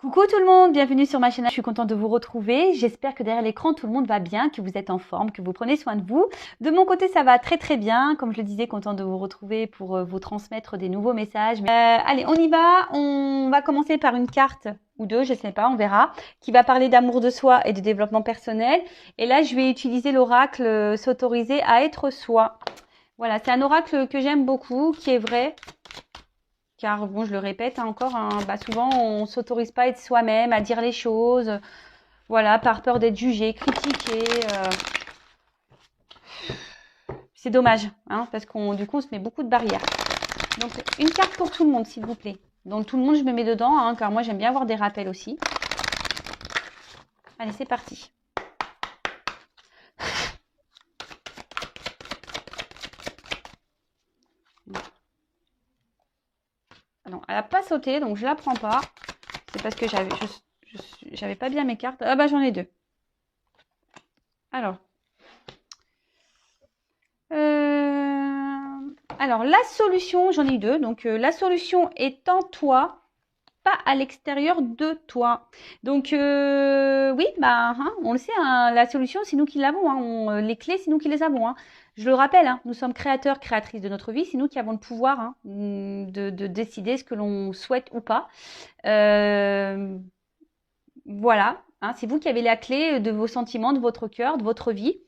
Coucou tout le monde, bienvenue sur ma chaîne. Je suis contente de vous retrouver. J'espère que derrière l'écran, tout le monde va bien, que vous êtes en forme, que vous prenez soin de vous. De mon côté, ça va très très bien. Comme je le disais, contente de vous retrouver pour vous transmettre des nouveaux messages. Allez, on y va. On va commencer par une carte ou deux, je sais pas, on verra, qui va parler d'amour de soi et de développement personnel. Et là, je vais utiliser l'oracle s'autoriser à être soi. Voilà, c'est un oracle que j'aime beaucoup, qui est vrai. Car bon, je le répète encore, hein, souvent on s'autorise pas à être soi-même, à dire les choses, voilà, par peur d'être jugé, critiqué. C'est dommage, hein, parce qu'on du coup on se met beaucoup de barrières. Donc une carte pour tout le monde, s'il vous plaît. Donc tout le monde, je me mets dedans, hein, car moi j'aime bien avoir des rappels aussi. Allez, c'est parti. Non, elle n'a pas sauté, donc je la prends pas. C'est parce que j'avais pas bien mes cartes. Ah bah j'en ai deux. Alors la solution, j'en ai deux. Donc la solution est en toi, pas à l'extérieur de toi. Donc oui, on le sait, hein, la solution, c'est nous qui l'avons. Hein, les clés, c'est nous qui les avons. Hein. Je le rappelle, hein, nous sommes créateurs, créatrices de notre vie. C'est nous qui avons le pouvoir hein, de décider ce que l'on souhaite ou pas. Voilà, hein, c'est vous qui avez la clé de vos sentiments, de votre cœur, de votre vie.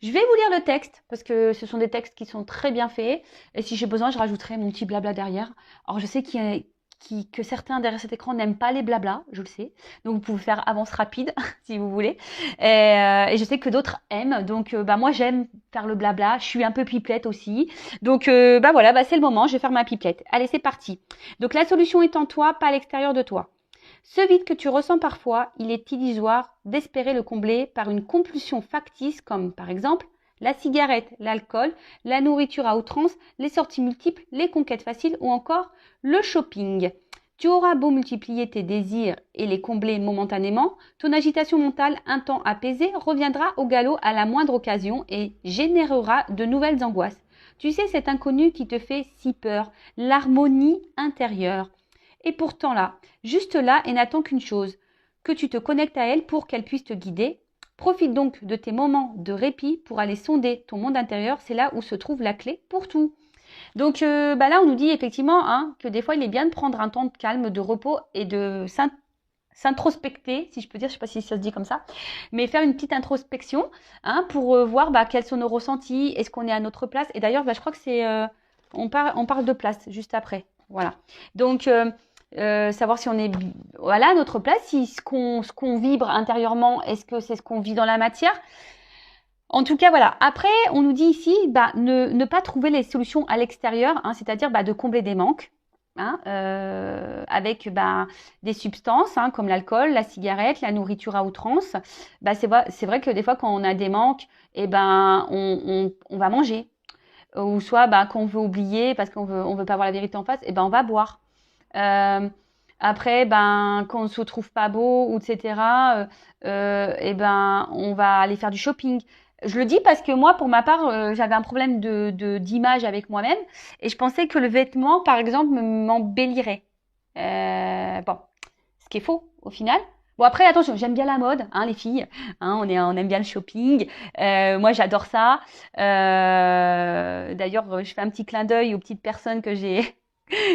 Je vais vous lire le texte parce que ce sont des textes qui sont très bien faits. Et si j'ai besoin, je rajouterai mon petit blabla derrière. Alors, je sais que certains derrière cet écran n'aiment pas les blabla, je le sais. Donc, vous pouvez faire avance rapide si vous voulez. Et je sais que d'autres aiment. Donc, moi, j'aime faire le blabla. Je suis un peu pipelette aussi. Donc, voilà, c'est le moment. Je vais faire ma pipelette. Allez, c'est parti. Donc, la solution est en toi, pas à l'extérieur de toi. Ce vide que tu ressens parfois, il est illusoire d'espérer le combler par une compulsion factice comme par exemple la cigarette, l'alcool, la nourriture à outrance, les sorties multiples, les conquêtes faciles ou encore le shopping. Tu auras beau multiplier tes désirs et les combler momentanément, ton agitation mentale un temps apaisée reviendra au galop à la moindre occasion et générera de nouvelles angoisses. Tu sais, cet inconnu qui te fait si peur, l'harmonie intérieure. Et pourtant là, juste là, et n'attend qu'une chose, que tu te connectes à elle pour qu'elle puisse te guider. Profite donc de tes moments de répit pour aller sonder ton monde intérieur, c'est là où se trouve la clé pour tout. Donc là, on nous dit effectivement hein, que des fois, il est bien de prendre un temps de calme, de repos et de s'introspecter, si je peux dire, je ne sais pas si ça se dit comme ça, mais faire une petite introspection hein, pour voir quels sont nos ressentis, est-ce qu'on est à notre place. Et d'ailleurs, je crois que c'est, on parle de place juste après. Voilà. Donc, savoir si on est voilà à notre place, si ce qu'on vibre intérieurement, est-ce que c'est ce qu'on vit dans la matière. En tout cas, voilà. Après, on nous dit ici, ne pas trouver les solutions à l'extérieur, hein, c'est-à-dire de combler des manques, hein, avec des substances hein, comme l'alcool, la cigarette, la nourriture à outrance. C'est vrai que des fois, quand on a des manques, on va manger. Ou soit quand on veut oublier parce on veut pas voir la vérité en face, on va boire. Après, quand on se trouve pas beau, ou etc., on va aller faire du shopping. Je le dis parce que moi, pour ma part, j'avais un problème d'image avec moi-même et je pensais que le vêtement, par exemple, m'embellirait. Bon, ce qui est faux au final. Bon après attention, j'aime bien la mode, hein, les filles, hein, on aime bien le shopping. Moi j'adore ça. D'ailleurs, je fais un petit clin d'œil aux petites personnes que j'ai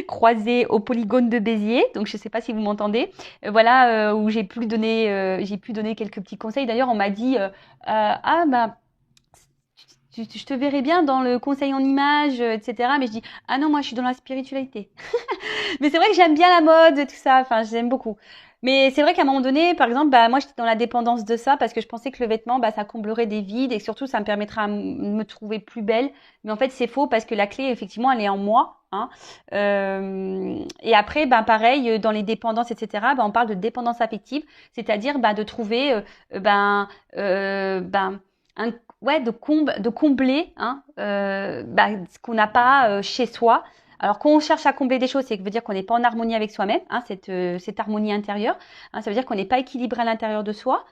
croisées au polygone de Béziers. Donc je ne sais pas si vous m'entendez. Voilà où j'ai pu donner quelques petits conseils. D'ailleurs, on m'a dit je te verrais bien dans le conseil en images, etc. Mais je dis ah non, moi je suis dans la spiritualité. Mais c'est vrai que j'aime bien la mode, tout ça. Enfin, j'aime beaucoup. Mais c'est vrai qu'à un moment donné, par exemple, moi, j'étais dans la dépendance de ça parce que je pensais que le vêtement, ça comblerait des vides et surtout, ça me permettra de me trouver plus belle. Mais en fait, c'est faux parce que la clé, effectivement, elle est en moi. Hein. Et après, pareil, dans les dépendances, etc., on parle de dépendance affective, c'est-à-dire de trouver, un, ouais, de combler hein, ce qu'on n'a pas chez soi. Alors, quand on cherche à combler des choses, ça veut dire qu'on n'est pas en harmonie avec soi-même, hein, cette harmonie intérieure. Hein, ça veut dire qu'on n'est pas équilibré à l'intérieur de soi.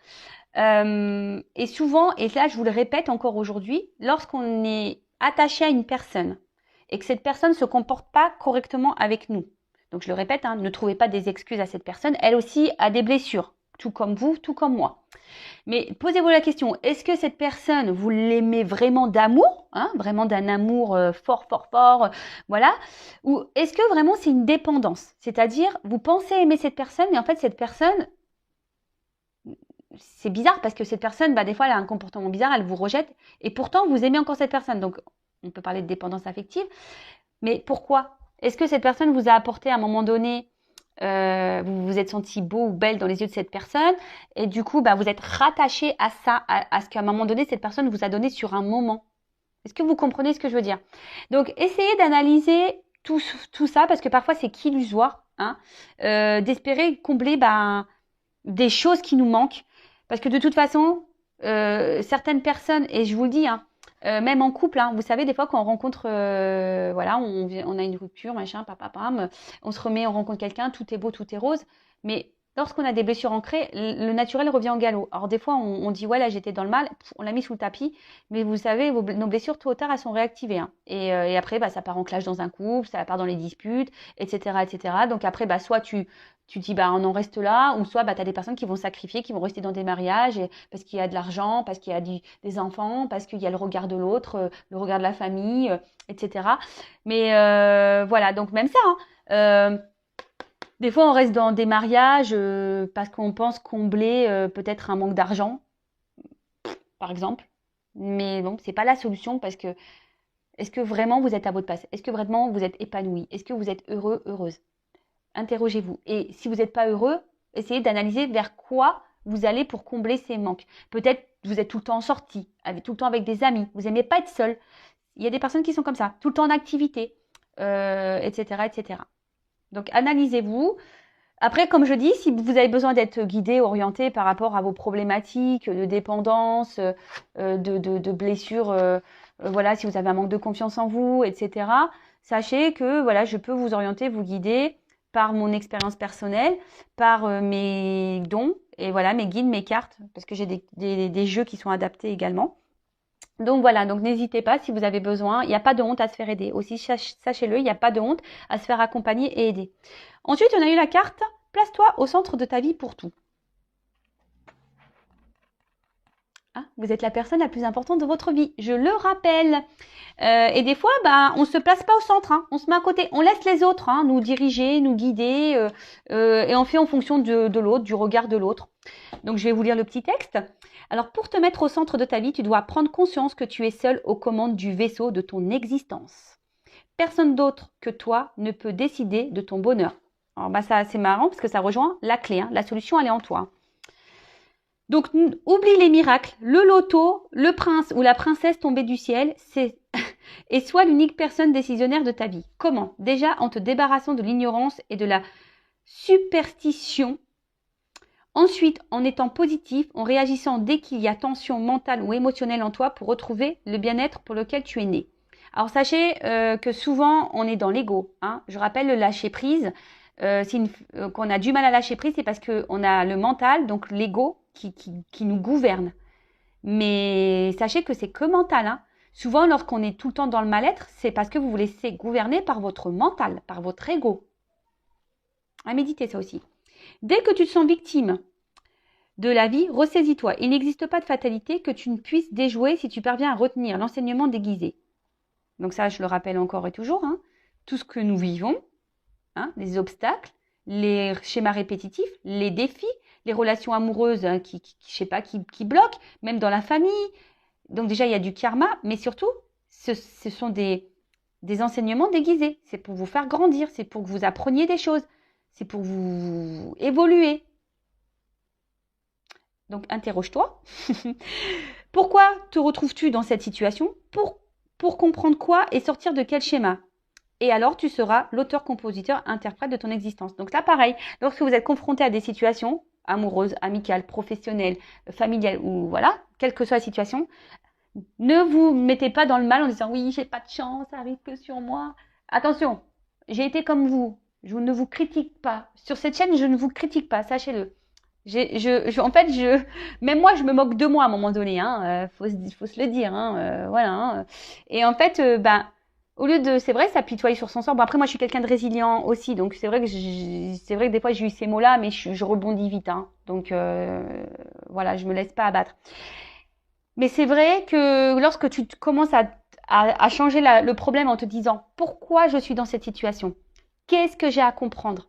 Et souvent, et là, je vous le répète encore aujourd'hui, lorsqu'on est attaché à une personne et que cette personne ne se comporte pas correctement avec nous, Donc je le répète, hein, ne trouvez pas des excuses à cette personne. Elle aussi a des blessures, tout comme vous, tout comme moi. Mais posez-vous la question, est-ce que cette personne, vous l'aimez vraiment d'amour, hein, vraiment d'un amour fort, fort, fort, voilà, ou est-ce que vraiment c'est une dépendance? C'est-à-dire, vous pensez aimer cette personne, mais en fait cette personne, c'est bizarre parce que cette personne, des fois elle a un comportement bizarre, elle vous rejette, et pourtant vous aimez encore cette personne. Donc on peut parler de dépendance affective, mais pourquoi? Est-ce que cette personne vous a apporté à un moment donné, vous vous êtes senti beau ou belle dans les yeux de cette personne, et du coup, vous êtes rattaché à ça, à ce qu'à un moment donné, cette personne vous a donné sur un moment. Est-ce que vous comprenez ce que je veux dire? Donc, essayez d'analyser tout ça, parce que parfois, c'est qu'illusoire, hein, d'espérer combler des choses qui nous manquent. Parce que de toute façon, certaines personnes, et je vous le dis, hein, même en couple, hein, vous savez, des fois quand on rencontre, voilà, on a une rupture, machin, pam, on se remet, on rencontre quelqu'un, tout est beau, tout est rose, mais lorsqu'on a des blessures ancrées, le naturel revient au galop. Alors des fois, on dit, ouais, là j'étais dans le mal, on l'a mis sous le tapis, mais vous savez, nos blessures, tôt ou tard, elles sont réactivées. Hein. Et après, ça part en clash dans un couple, ça part dans les disputes, etc., etc. Donc après, soit tu dis on en reste là, ou soit tu as des personnes qui vont sacrifier, qui vont rester dans des mariages parce qu'il y a de l'argent, parce qu'il y a des enfants, parce qu'il y a le regard de l'autre, le regard de la famille, etc. Mais voilà, donc même ça, hein, des fois on reste dans des mariages parce qu'on pense combler peut-être un manque d'argent, par exemple. Mais bon, c'est pas la solution parce que est-ce que vraiment vous êtes à votre place? Est-ce que vraiment vous êtes épanoui? Est-ce que vous êtes heureux, heureuse? Interrogez-vous. Et si vous n'êtes pas heureux, essayez d'analyser vers quoi vous allez pour combler ces manques. Peut-être vous êtes tout le temps en sortie, tout le temps avec des amis. Vous n'aimez pas être seul. Il y a des personnes qui sont comme ça, tout le temps en activité, etc., etc. Donc analysez-vous. Après, comme je dis, si vous avez besoin d'être guidé, orienté par rapport à vos problématiques de dépendance, de blessures, voilà, si vous avez un manque de confiance en vous, etc., sachez que voilà, je peux vous orienter, vous guider par mon expérience personnelle, par mes dons, et voilà, mes guides, mes cartes, parce que j'ai des jeux qui sont adaptés également. Donc voilà, donc n'hésitez pas si vous avez besoin, il n'y a pas de honte à se faire aider. Aussi, sachez-le, il n'y a pas de honte à se faire accompagner et aider. Ensuite, on a eu la carte « Place-toi au centre de ta vie pour tout ». Hein, vous êtes la personne la plus importante de votre vie, je le rappelle. Et des fois, on ne se place pas au centre, hein, on se met à côté, on laisse les autres nous diriger, nous guider, et on fait en fonction de l'autre, du regard de l'autre. Donc, je vais vous lire le petit texte. Alors, pour te mettre au centre de ta vie, tu dois prendre conscience que tu es seul aux commandes du vaisseau de ton existence. Personne d'autre que toi ne peut décider de ton bonheur. Alors, ça, c'est marrant parce que ça rejoint la clé, hein, la solution, elle est en toi. Donc, oublie les miracles, le loto, le prince ou la princesse tombée du ciel, et sois l'unique personne décisionnaire de ta vie. Comment? Déjà en te débarrassant de l'ignorance et de la superstition. Ensuite, en étant positif, en réagissant dès qu'il y a tension mentale ou émotionnelle en toi pour retrouver le bien-être pour lequel tu es né. Alors, sachez que souvent, on est dans l'ego. Hein. Je rappelle le lâcher-prise. Qu'on a du mal à lâcher prise, c'est parce qu'on a le mental, donc l'ego, qui nous gouverne. Mais sachez que c'est que mental. Hein. Souvent, lorsqu'on est tout le temps dans le mal-être, c'est parce que vous vous laissez gouverner par votre mental, par votre ego. À méditer ça aussi. Dès que tu te sens victime de la vie, ressaisis-toi. Il n'existe pas de fatalité que tu ne puisses déjouer si tu parviens à retenir l'enseignement déguisé. Donc ça, je le rappelle encore et toujours. Hein. Tout ce que nous vivons, hein, les obstacles, les schémas répétitifs, les défis, les relations amoureuses qui bloquent, même dans la famille. Donc déjà, il y a du karma, mais surtout, ce sont des enseignements déguisés. C'est pour vous faire grandir, c'est pour que vous appreniez des choses, c'est pour vous évoluer. Donc, interroge-toi. Pourquoi te retrouves-tu dans cette situation? Pour comprendre quoi et sortir de quel schéma? Et alors, tu seras l'auteur, compositeur, interprète de ton existence. Donc là, pareil, lorsque vous êtes confronté à des situations amoureuses, amicales, professionnelles, familiales, ou voilà, quelle que soit la situation, ne vous mettez pas dans le mal en disant « oui, j'ai pas de chance, ça arrive que sur moi ». Attention, j'ai été comme vous, je ne vous critique pas. Sur cette chaîne, je ne vous critique pas, sachez-le. En fait, même moi, je me moque de moi à un moment donné, hein, faut se le dire, hein, voilà. Hein. Et en fait, Au lieu de, c'est vrai, s'apitoyer sur son sort. Bon, après, moi, je suis quelqu'un de résilient aussi, donc c'est vrai que c'est vrai que des fois, j'ai eu ces mots-là, mais je rebondis vite, hein. Donc, voilà, je me laisse pas abattre. Mais c'est vrai que lorsque tu commences à changer le problème en te disant pourquoi je suis dans cette situation, qu'est-ce que j'ai à comprendre,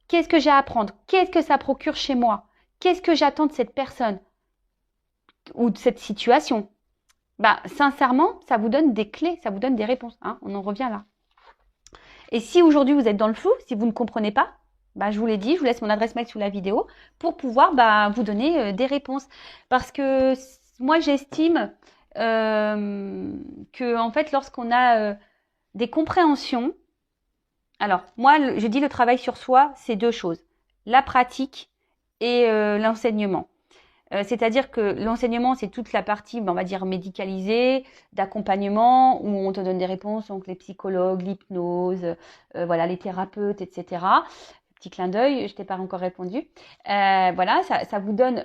qu'est-ce que j'ai à apprendre, qu'est-ce que ça procure chez moi, qu'est-ce que j'attends de cette personne ou de cette situation, bah sincèrement, ça vous donne des clés, ça vous donne des réponses, hein. On en revient là. Et si aujourd'hui vous êtes dans le flou, si vous ne comprenez pas, bah, je vous l'ai dit, je vous laisse mon adresse mail sous la vidéo pour pouvoir bah, vous donner des réponses. Parce que moi, j'estime que en fait, lorsqu'on a des compréhensions, alors moi, je dis le travail sur soi, c'est deux choses, la pratique et l'enseignement. C'est-à-dire que l'enseignement, c'est toute la partie, on va dire, médicalisée, d'accompagnement, où on te donne des réponses, donc les psychologues, l'hypnose, voilà, les thérapeutes, etc. Petit clin d'œil, je t'ai pas encore répondu. Voilà, ça vous donne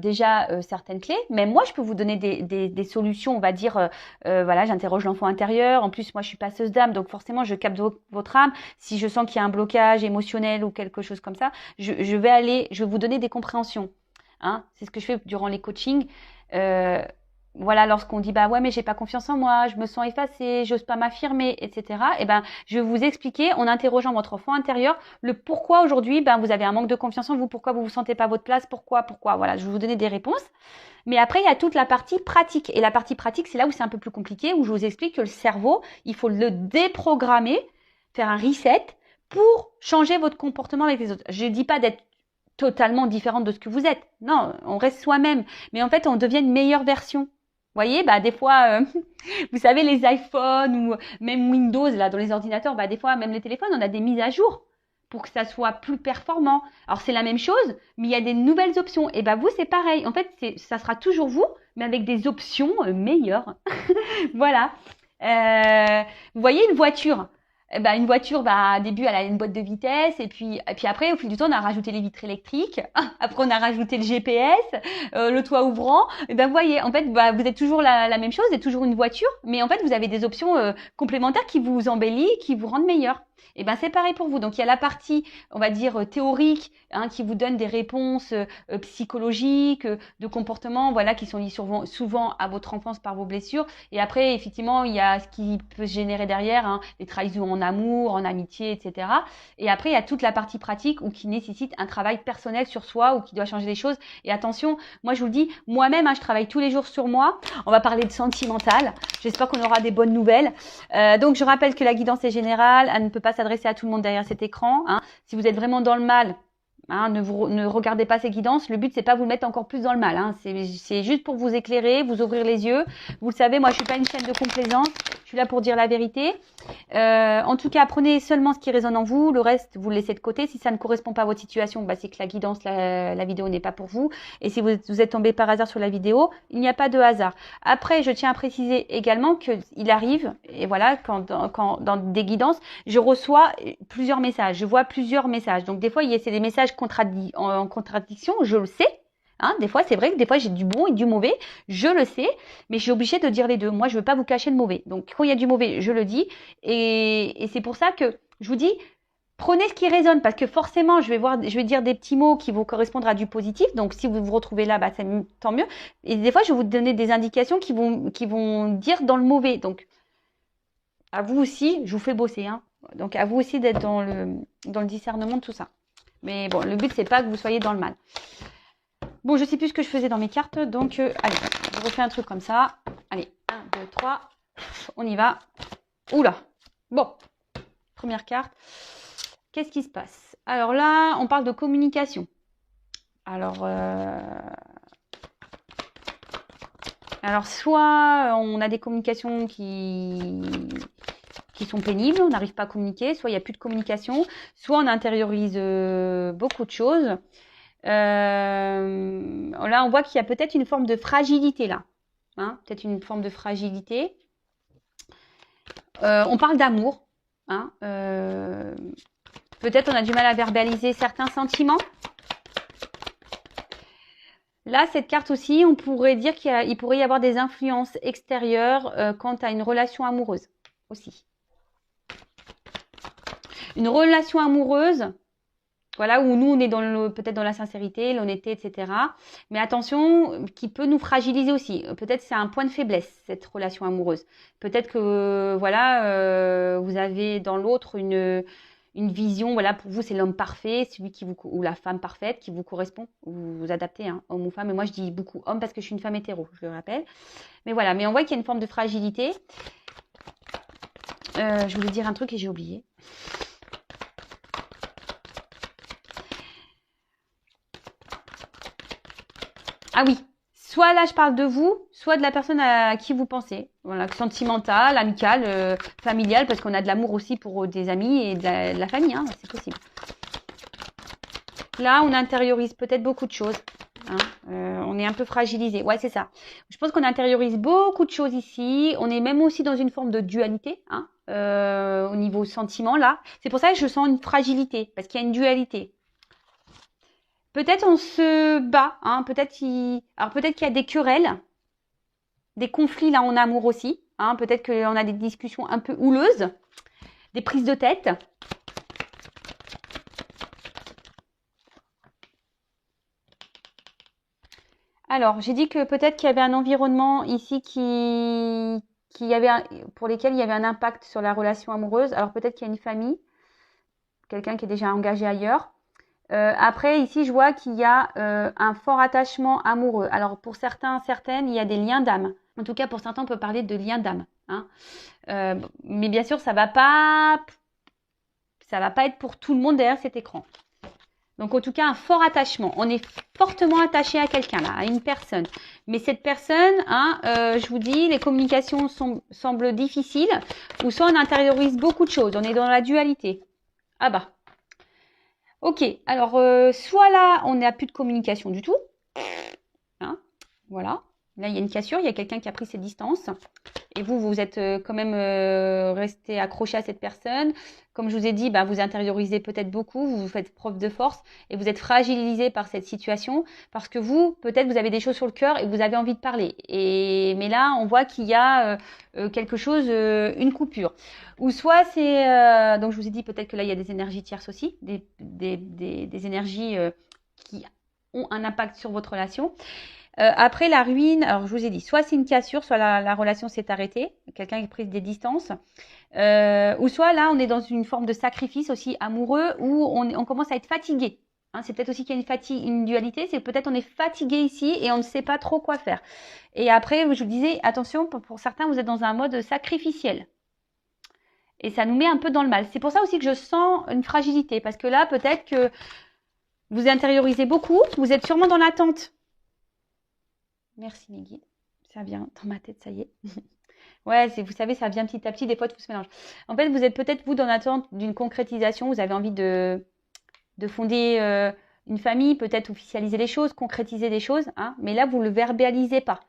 déjà certaines clés. Mais moi, je peux vous donner des solutions, on va dire, voilà, j'interroge l'enfant intérieur. En plus, moi, je suis passeuse d'âme, donc forcément, je capte votre âme. Si je sens qu'il y a un blocage émotionnel ou quelque chose comme ça, je vais vous donner des compréhensions. Hein, c'est ce que je fais durant les coachings. Voilà, lorsqu'on dit bah ouais mais j'ai pas confiance en moi, je me sens effacée, j'ose pas m'affirmer, etc. Et ben je vais vous expliquer en interrogeant votre enfant intérieur le pourquoi aujourd'hui ben vous avez un manque de confiance en vous, pourquoi vous vous sentez pas à votre place, pourquoi. Voilà, je vais vous donner des réponses. Mais après il y a toute la partie pratique et la partie pratique c'est là où c'est un peu plus compliqué où je vous explique que le cerveau il faut le déprogrammer, faire un reset pour changer votre comportement avec les autres. Je dis pas d'être totalement différente de ce que vous êtes. Non, on reste soi-même. Mais en fait, on devient une meilleure version. Vous voyez, bah des fois, vous savez, les iPhones ou même Windows, là, dans les ordinateurs, bah des fois, même les téléphones, on a des mises à jour pour que ça soit plus performant. Alors, c'est la même chose, mais il y a des nouvelles options. Et bah vous, c'est pareil. En fait, ça sera toujours vous, mais avec des options meilleures. Voilà. Vous voyez une voiture. Bah, une voiture, bah, au début, elle a une boîte de vitesse, et puis après, au fil du temps, on a rajouté les vitres électriques, après, on a rajouté le GPS, le toit ouvrant, et ben, vous voyez, en fait, bah, vous êtes toujours la même chose, vous êtes toujours une voiture, mais en fait, vous avez des options complémentaires qui vous embellissent, qui vous rendent meilleur. Et ben, c'est pareil pour vous. Donc, il y a la partie, on va dire, théorique, hein, qui vous donne des réponses psychologiques, de comportements, voilà, qui sont liés souvent à votre enfance par vos blessures. Et après, effectivement, il y a ce qui peut se générer derrière, hein, les trahisons en amour, en amitié, etc. Et après, il y a toute la partie pratique ou qui nécessite un travail personnel sur soi ou qui doit changer les choses. Et attention, moi, je vous le dis, moi-même, hein, je travaille tous les jours sur moi. On va parler de sentimental. J'espère qu'on aura des bonnes nouvelles. Donc, je rappelle que la guidance est générale. Elle ne peut pas s'adresser à tout le monde derrière cet écran, hein. Si vous êtes vraiment dans le mal, hein, ne regardez pas ces guidances. Le but, c'est pas vous mettre encore plus dans le mal, hein. C'est juste pour vous éclairer, vous ouvrir les yeux. Vous le savez, moi, je suis pas une chaîne de complaisance. Je suis là pour dire la vérité. En tout cas, prenez seulement ce qui résonne en vous. Le reste, vous le laissez de côté. Si ça ne correspond pas à votre situation, bah, c'est que la guidance, la vidéo n'est pas pour vous. Et si vous êtes tombé par hasard sur la vidéo, il n'y a pas de hasard. Après, je tiens à préciser également qu'il arrive, et voilà, quand dans des guidances, je reçois plusieurs messages. Je vois plusieurs messages. Donc, des fois, c'est des messages en contradiction, je le sais. Hein, des fois, c'est vrai que des fois, j'ai du bon et du mauvais, je le sais, mais je suis obligée de dire les deux. Moi, je veux pas vous cacher le mauvais. Donc, quand il y a du mauvais, je le dis. Et c'est pour ça que je vous dis, prenez ce qui résonne, parce que forcément, je vais dire des petits mots qui vont correspondre à du positif. Donc, si vous vous retrouvez là, bah, tant mieux. Et des fois, je vais vous donner des indications qui vont dire dans le mauvais. Donc, à vous aussi, je vous fais bosser, hein. Donc, à vous aussi d'être dans le discernement de tout ça. Mais bon, le but, c'est pas que vous soyez dans le mal. Bon, je sais plus ce que je faisais dans mes cartes, donc allez, je refais un truc comme ça. Allez, 1, 2, 3, on y va. Oula. Bon, première carte. Qu'est-ce qui se passe? Alors là, on parle de communication. Alors soit on a des communications qui sont pénibles, on n'arrive pas à communiquer, soit il n'y a plus de communication, soit on intériorise beaucoup de choses. Là, on voit qu'il y a peut-être une forme de fragilité là. Hein, peut-être une forme de fragilité. On parle d'amour. Hein, peut-être on a du mal à verbaliser certains sentiments. Là, cette carte aussi, on pourrait dire qu'il pourrait y avoir des influences extérieures quant à une relation amoureuse. aussi. Une relation amoureuse, voilà, où nous, on est peut-être dans la sincérité, l'honnêteté, etc. Mais attention, qui peut nous fragiliser aussi. Peut-être c'est un point de faiblesse, cette relation amoureuse. Peut-être que, voilà, vous avez dans l'autre une vision, voilà, pour vous, c'est l'homme parfait, celui ou la femme parfaite qui vous correspond. Vous vous adaptez, hein, homme ou femme. Et moi, je dis beaucoup homme parce que je suis une femme hétéro, je le rappelle. Mais voilà, mais on voit qu'il y a une forme de fragilité. Je voulais dire un truc et j'ai oublié. Ah oui, soit là je parle de vous, soit de la personne à qui vous pensez. Voilà, sentimentale, amicale, familiale, parce qu'on a de l'amour aussi pour des amis et de la famille, hein, c'est possible. Là, on intériorise peut-être beaucoup de choses. Hein, on est un peu fragilisé. Ouais, c'est ça. Je pense qu'on intériorise beaucoup de choses ici. On est même aussi dans une forme de dualité, hein, au niveau sentiment, là. C'est pour ça que je sens une fragilité, parce qu'il y a une dualité. Peut-être on se bat, hein, peut-être qu'il y a des querelles, des conflits là en amour aussi, hein, peut-être qu'on a des discussions un peu houleuses, des prises de tête. Alors, j'ai dit que peut-être qu'il y avait un environnement ici pour lesquels il y avait un impact sur la relation amoureuse. Alors peut-être qu'il y a une famille, quelqu'un qui est déjà engagé ailleurs. Après, ici, je vois qu'il y a un fort attachement amoureux. Alors, pour certaines, il y a des liens d'âme. En tout cas, pour certains, on peut parler de liens d'âme. Hein. Mais bien sûr, ça va pas être pour tout le monde derrière cet écran. Donc, en tout cas, un fort attachement. On est fortement attaché à quelqu'un, là, à une personne. Mais cette personne, hein, je vous dis, les communications semblent difficiles, ou soit on intériorise beaucoup de choses. On est dans la dualité. Ah bah. Ok, alors soit là, on n'a plus de communication du tout. Hein, voilà. Là, il y a une cassure, il y a quelqu'un qui a pris ses distances. Et vous êtes quand même resté accroché à cette personne. Comme je vous ai dit, bah, vous intériorisez peut-être beaucoup, vous faites preuve de force et vous êtes fragilisé par cette situation parce que peut-être vous avez des choses sur le cœur et vous avez envie de parler. Mais là, on voit qu'il y a quelque chose, une coupure. Ou soit c'est, donc je vous ai dit peut-être que là, il y a des énergies tierces aussi, des énergies qui ont un impact sur votre relation. Après la ruine, alors je vous ai dit, soit c'est une cassure, soit la relation s'est arrêtée, quelqu'un qui a pris des distances, ou soit là on est dans une forme de sacrifice aussi amoureux où on commence à être fatigué. Hein, c'est peut-être aussi qu'il y a une dualité, c'est peut-être on est fatigué ici et on ne sait pas trop quoi faire. Et après, je vous disais, attention, pour certains, vous êtes dans un mode sacrificiel. Et ça nous met un peu dans le mal. C'est pour ça aussi que je sens une fragilité, parce que là, peut-être que vous intériorisez beaucoup, vous êtes sûrement dans l'attente. Merci mes guides. Ça vient dans ma tête, ça y est. Ouais, vous savez, ça vient petit à petit, des fois tout se mélange. En fait, vous êtes peut-être, vous, dans l'attente d'une concrétisation, vous avez envie de fonder une famille, peut-être officialiser les choses, concrétiser des choses, hein, mais là, vous ne le verbalisez pas.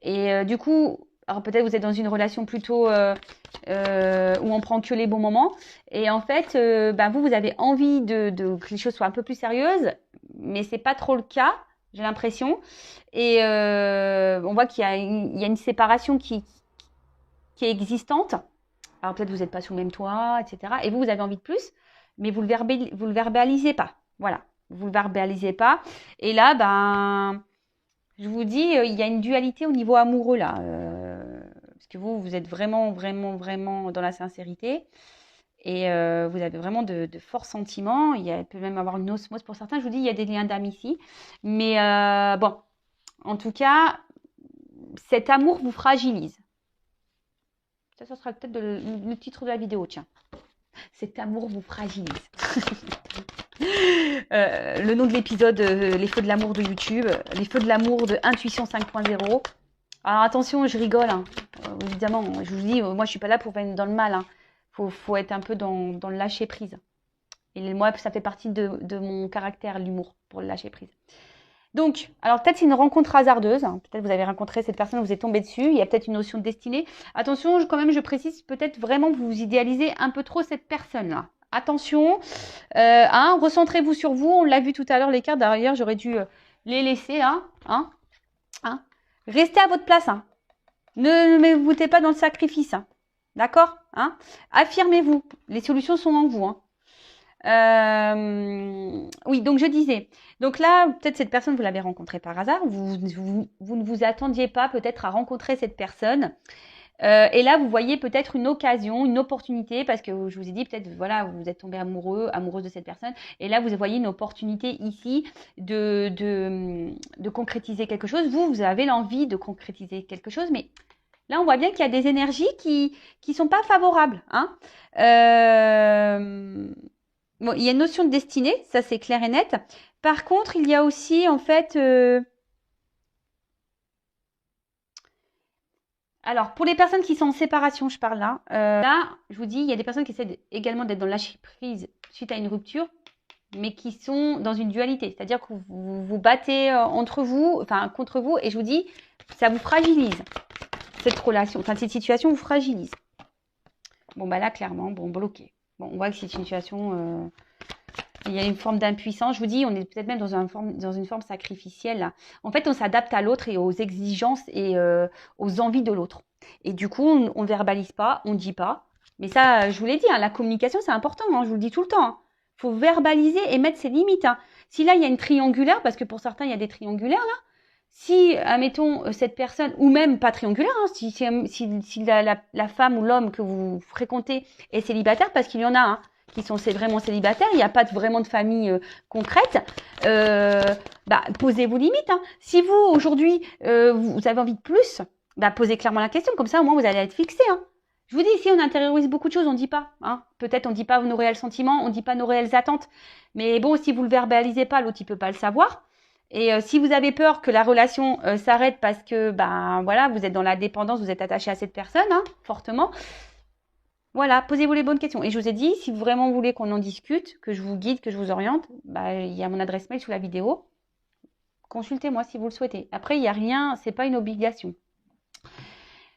Et du coup, alors peut-être vous êtes dans une relation plutôt où on prend que les bons moments. Et en fait, vous avez envie que les choses soient un peu plus sérieuses, mais c'est pas trop le cas. J'ai l'impression. Et on voit qu'il y a une séparation qui est existante. Alors peut-être vous n'êtes pas sous le même toit, etc. Et vous avez envie de plus, mais vous le verbalisez pas. Voilà, vous le verbalisez pas. Et là, je vous dis, il y a une dualité au niveau amoureux là. Parce que vous êtes vraiment, vraiment, vraiment dans la sincérité. Et vous avez vraiment de forts sentiments. Il peut même avoir une osmose pour certains. Je vous dis, il y a des liens d'âme ici. Mais bon, en tout cas, cet amour vous fragilise. Ça sera peut-être le titre de la vidéo, tiens. Cet amour vous fragilise. Le nom de l'épisode, les feux de l'amour de YouTube, les feux de l'amour de Intuition 5.0. Alors attention, je rigole, hein. Évidemment, je vous dis, moi je suis pas là pour venir dans le mal. Hein. Faut être un peu dans le lâcher prise. Et moi, ça fait partie de mon caractère, l'humour, pour le lâcher prise. Donc, alors peut-être c'est une rencontre hasardeuse. Hein. Peut-être vous avez rencontré cette personne, vous êtes tombé dessus. Il y a peut-être une notion de destinée. Attention, quand même, je précise, peut-être vraiment vous idéalisez un peu trop cette personne-là. Attention, recentrez-vous sur vous. On l'a vu tout à l'heure, les cartes. D'ailleurs, j'aurais dû les laisser. Restez à votre place. Hein. Ne vous mettez pas dans le sacrifice. Hein. D'accord, hein? Affirmez-vous. Les solutions sont en vous, hein. Oui, donc je disais. Donc là, peut-être cette personne, vous l'avez rencontrée par hasard. Vous ne vous attendiez pas peut-être à rencontrer cette personne. Et là, vous voyez peut-être une occasion, une opportunité, parce que je vous ai dit peut-être, voilà, vous êtes tombé amoureux, amoureuse de cette personne. Et là, vous voyez une opportunité ici de concrétiser quelque chose. Vous avez l'envie de concrétiser quelque chose, mais là, on voit bien qu'il y a des énergies qui sont pas favorables, hein. Bon, il y a une notion de destinée, ça c'est clair et net. Par contre, il y a aussi en fait, alors pour les personnes qui sont en séparation, je parle là. Là, je vous dis, il y a des personnes qui essaient également d'être dans le lâcher prise suite à une rupture, mais qui sont dans une dualité, c'est-à-dire que vous vous battez entre vous, enfin contre vous, et je vous dis, ça vous fragilise cette relation, enfin cette situation vous fragilise. Bon bah là clairement, bon bloqué. Bon, on voit que c'est une situation. Il y a une forme d'impuissance. Je vous dis, on est peut-être même dans une forme sacrificielle, là. En fait, on s'adapte à l'autre et aux exigences et aux envies de l'autre. Et du coup, on ne verbalise pas, on ne dit pas. Mais ça, je vous l'ai dit, hein, la communication, c'est important. Hein, je vous le dis tout le temps. Hein. Faut verbaliser et mettre ses limites. Hein. Si là, il y a une triangulaire, parce que pour certains, il y a des triangulaires, là. Si, admettons, cette personne, ou même pas triangulaire, hein, si la femme ou l'homme que vous fréquentez est célibataire, parce qu'il y en a, hein, qui sont vraiment célibataires, il n'y a pas vraiment de famille concrète, bah, posez vos limites. Hein. Si vous, aujourd'hui, vous avez envie de plus, bah, posez clairement la question. Comme ça, au moins, vous allez être fixé. Hein. Je vous dis, ici, on intériorise beaucoup de choses, on ne dit pas. Hein. Peut-être on ne dit pas nos réels sentiments, on ne dit pas nos réelles attentes. Mais bon, si vous ne le verbalisez pas, l'autre, il ne peut pas le savoir. Et si vous avez peur que la relation s'arrête parce que ben voilà, vous êtes dans la dépendance, vous êtes attaché à cette personne, hein, fortement, voilà, posez-vous les bonnes questions. Et je vous ai dit, si vous vraiment voulez qu'on en discute, que je vous guide, que je vous oriente, bah, il y a mon adresse mail sous la vidéo. Consultez-moi si vous le souhaitez. Après, il n'y a rien, c'est pas une obligation.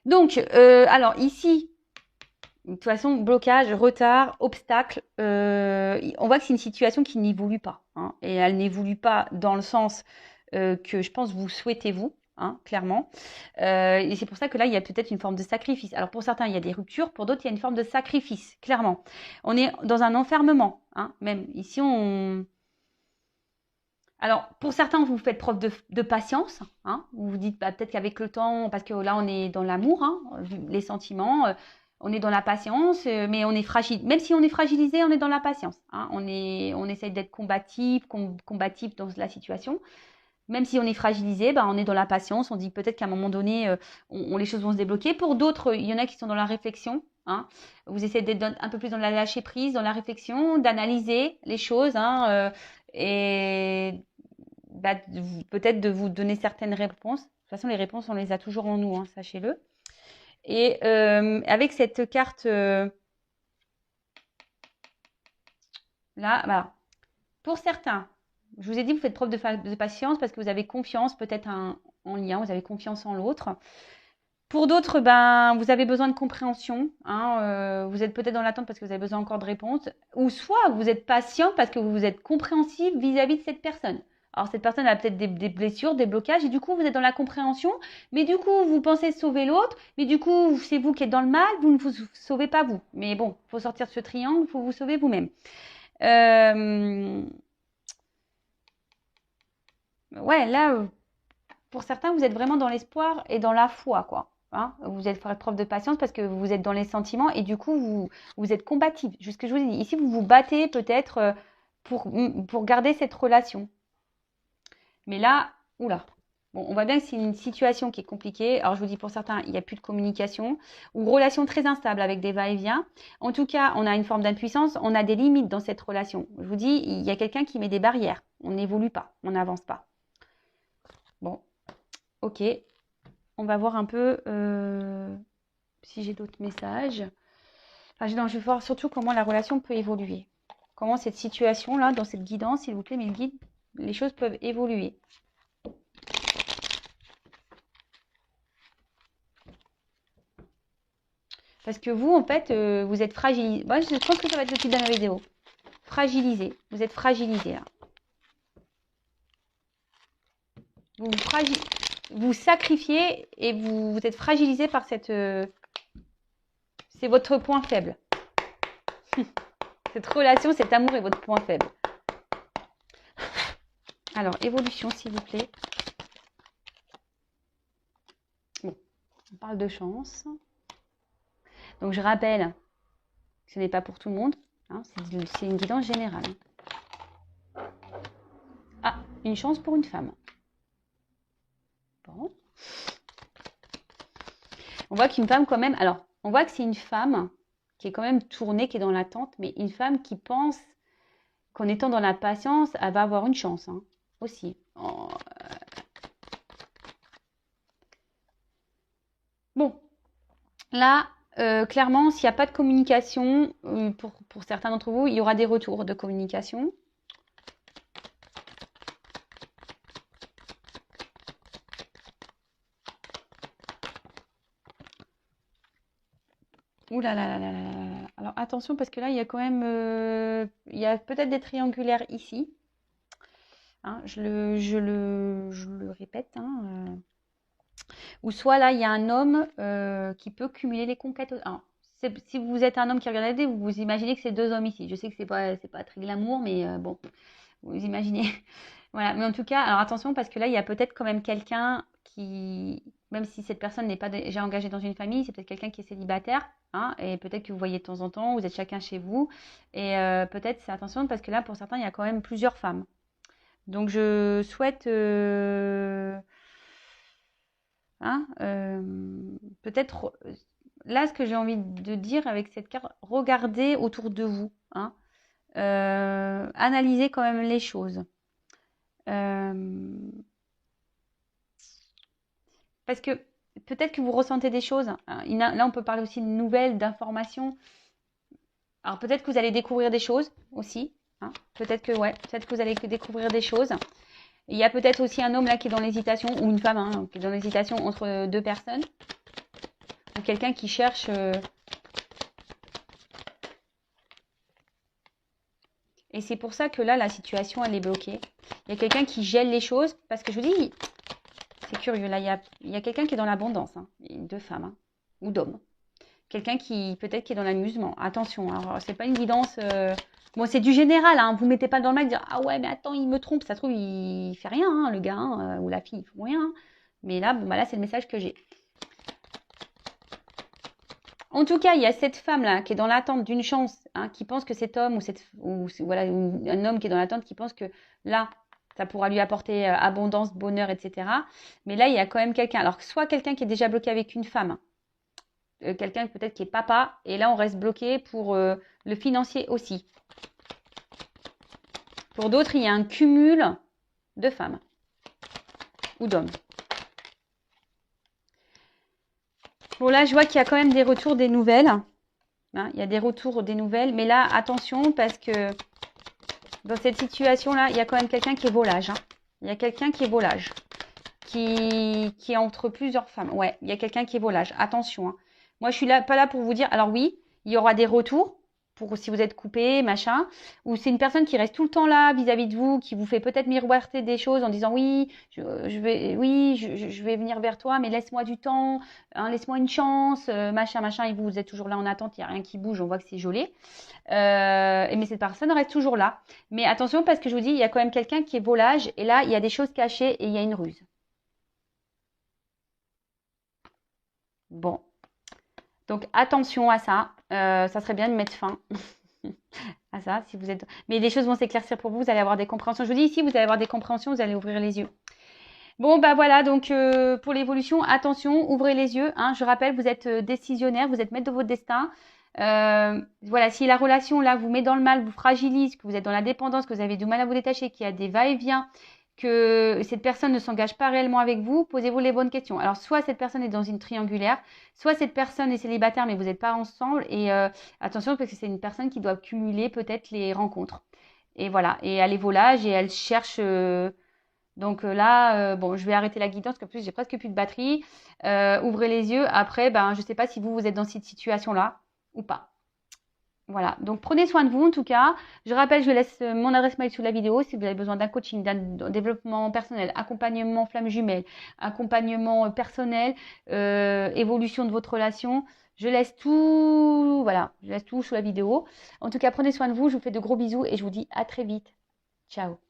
Donc, alors ici, de toute façon, blocage, retard, obstacle, on voit que c'est une situation qui n'évolue pas. Hein, et elle n'évolue pas dans le sens que je pense vous souhaitez vous. Hein, clairement. Et c'est pour ça que là, il y a peut-être une forme de sacrifice. Alors pour certains, il y a des ruptures, pour d'autres, il y a une forme de sacrifice, clairement. On est dans un enfermement, hein, même. Ici, on... Alors, pour certains, vous faites preuve de patience. Hein, vous vous dites, bah, peut-être qu'avec le temps, parce que là, on est dans l'amour, hein, les sentiments, on est dans la patience, mais on est fragile. Même si on est fragilisé, on est dans la patience. Hein, on essaye d'être combatif dans la situation. Même si on est fragilisé, bah, on est dans la patience. On dit peut-être qu'à un moment donné, les choses vont se débloquer. Pour d'autres, il y en a qui sont dans la réflexion. Hein. Vous essayez d'être un peu plus dans la lâcher prise, dans la réflexion, d'analyser les choses. Hein, et bah, peut-être de vous donner certaines réponses. De toute façon, les réponses, on les a toujours en nous, hein, sachez-le. Et avec cette carte là, voilà. Pour certains, je vous ai dit, vous faites preuve de patience parce que vous avez confiance peut-être en lien, vous avez confiance en l'autre. Pour d'autres, ben, vous avez besoin de compréhension. Hein, vous êtes peut-être dans l'attente parce que vous avez besoin encore de réponses. Ou soit vous êtes patient parce que vous êtes compréhensif vis-à-vis de cette personne. Alors cette personne a peut-être des blessures, des blocages, et du coup vous êtes dans la compréhension, mais du coup vous pensez sauver l'autre, mais du coup c'est vous qui êtes dans le mal, vous ne vous sauvez pas vous. Mais bon, il faut sortir de ce triangle, il faut vous sauver vous-même. Ouais, là, pour certains, vous êtes vraiment dans l'espoir et dans la foi, quoi. Hein, vous êtes faire preuve de patience parce que vous êtes dans les sentiments et du coup, vous êtes combatif. Juste ce que je vous ai dit. Ici, vous vous battez peut-être pour garder cette relation. Mais là, oula. Bon, on voit bien que c'est une situation qui est compliquée. Alors, je vous dis, pour certains, il n'y a plus de communication ou relation très instable avec des va-et-vient. En tout cas, on a une forme d'impuissance. On a des limites dans cette relation. Je vous dis, il y a quelqu'un qui met des barrières. On n'évolue pas. On n'avance pas. Bon, ok. On va voir un peu si j'ai d'autres messages. Enfin, non, je vais voir surtout comment la relation peut évoluer. Comment cette situation-là, dans cette guidance, s'il vous plaît, mais guide, les choses peuvent évoluer. Parce que vous, en fait, vous êtes fragilisé. Moi, je pense que ça va être le titre de ma vidéo. Fragilisé. Vous êtes fragilisé, là. Vous sacrifiez et vous êtes fragilisé par C'est votre point faible. Cette relation, cet amour est votre point faible. Alors, évolution, s'il vous plaît. Bon, on parle de chance. Donc, je rappelle que ce n'est pas pour tout le monde. Hein, c'est une guidance générale. Ah, une chance pour une femme. Bon. On voit qu'une femme quand même... Alors, on voit que c'est une femme qui est quand même tournée, qui est dans l'attente, mais une femme qui pense qu'en étant dans la patience, elle va avoir une chance, hein, aussi. Oh. Bon, là, clairement, s'il n'y a pas de communication, pour certains d'entre vous, il y aura des retours de communication. Ouh là là là là là là. Alors attention parce que là il y a quand même il y a peut-être des triangulaires ici. Hein, je le répète. Hein, ou soit là il y a un homme qui peut cumuler les conquêtes. Alors, si vous êtes un homme qui regarde la vidéo, vous imaginez que c'est deux hommes ici. Je sais que c'est pas très glamour, mais bon, vous imaginez. Voilà, mais en tout cas, alors attention parce que là il y a peut-être quand même quelqu'un qui, même si cette personne n'est pas déjà engagée dans une famille, c'est peut-être quelqu'un qui est célibataire. Hein, et peut-être que vous voyez de temps en temps, vous êtes chacun chez vous. Et peut-être, c'est attention, parce que là, pour certains, il y a quand même plusieurs femmes. Donc, je souhaite, hein, peut-être, là, ce que j'ai envie de dire avec cette carte, regardez autour de vous. Hein, analysez quand même les choses. Parce que peut-être que vous ressentez des choses. Hein, là, on peut parler aussi de nouvelles, d'informations. Alors peut-être que vous allez découvrir des choses aussi. Hein. Peut-être que vous allez découvrir des choses. Il y a peut-être aussi un homme là qui est dans l'hésitation, ou une femme hein, qui est dans l'hésitation entre deux personnes. Ou quelqu'un qui cherche... Et c'est pour ça que là, la situation, elle est bloquée. Il y a quelqu'un qui gèle les choses, parce que je vous dis, c'est curieux, là, il y a quelqu'un qui est dans l'abondance. Hein. Deux femmes, hein, ou d'hommes. Quelqu'un qui, peut-être, qui est dans l'amusement. Attention, alors, c'est pas une guidance... Bon, c'est du général, hein. Vous ne mettez pas dans le mal, dire ah ouais, mais attends, il me trompe. Ça se trouve, il fait rien, hein, le gars hein, ou la fille, ils font rien. Hein. Mais là, bon, bah là, c'est le message que j'ai. En tout cas, il y a cette femme-là qui est dans l'attente d'une chance, hein, qui pense que cet homme voilà, un homme qui est dans l'attente qui pense que là, ça pourra lui apporter abondance, bonheur, etc. Mais là, il y a quand même quelqu'un. Alors, soit quelqu'un qui est déjà bloqué avec une femme, quelqu'un peut-être qui est papa, et là, on reste bloqué pour le financier aussi. Pour d'autres, il y a un cumul de femmes ou d'hommes. Bon, là, je vois qu'il y a quand même des retours, des nouvelles. Hein, il y a des retours, des nouvelles. Mais là, attention, parce que dans cette situation-là, il y a quand même quelqu'un qui est volage. Hein. Il y a quelqu'un qui est volage. Qui est entre plusieurs femmes. Ouais, il y a quelqu'un qui est volage. Attention. Hein. Moi, je suis là, pas là pour vous dire... Alors oui, il y aura des retours. Pour si vous êtes coupé, machin, ou c'est une personne qui reste tout le temps là vis-à-vis de vous, qui vous fait peut-être miroiter des choses en disant oui, je vais venir vers toi, mais laisse-moi du temps, hein, laisse-moi une chance, machin, machin, et vous êtes toujours là en attente, il n'y a rien qui bouge, on voit que c'est gelé. Mais cette personne reste toujours là. Mais attention parce que je vous dis, il y a quand même quelqu'un qui est volage, et là, il y a des choses cachées et il y a une ruse. Bon. Donc attention à ça, ça serait bien de mettre fin à ça si vous êtes. Mais les choses vont s'éclaircir pour vous, vous allez avoir des compréhensions. Je vous dis ici, vous allez avoir des compréhensions, vous allez ouvrir les yeux. Bon bah voilà, donc pour l'évolution, attention, ouvrez les yeux. Hein, je rappelle, vous êtes décisionnaire, vous êtes maître de votre destin. Voilà, si la relation là vous met dans le mal, vous fragilise, que vous êtes dans la dépendance, que vous avez du mal à vous détacher, qu'il y a des va-et-vient, que cette personne ne s'engage pas réellement avec vous, posez-vous les bonnes questions. Alors, soit cette personne est dans une triangulaire, soit cette personne est célibataire, mais vous n'êtes pas ensemble. Et attention, parce que c'est une personne qui doit cumuler peut-être les rencontres. Et voilà, et elle est volage et elle cherche... Donc là, bon, je vais arrêter la guidance, parce qu'en plus, j'ai presque plus de batterie. Ouvrez les yeux. Après, ben, je ne sais pas si vous êtes dans cette situation-là ou pas. Voilà, donc prenez soin de vous en tout cas. Je rappelle, je laisse mon adresse mail sous la vidéo si vous avez besoin d'un coaching, d'un développement personnel, accompagnement flamme jumelle, accompagnement personnel, évolution de votre relation. Je laisse tout, voilà, je laisse tout sous la vidéo. En tout cas, prenez soin de vous, je vous fais de gros bisous et je vous dis à très vite. Ciao.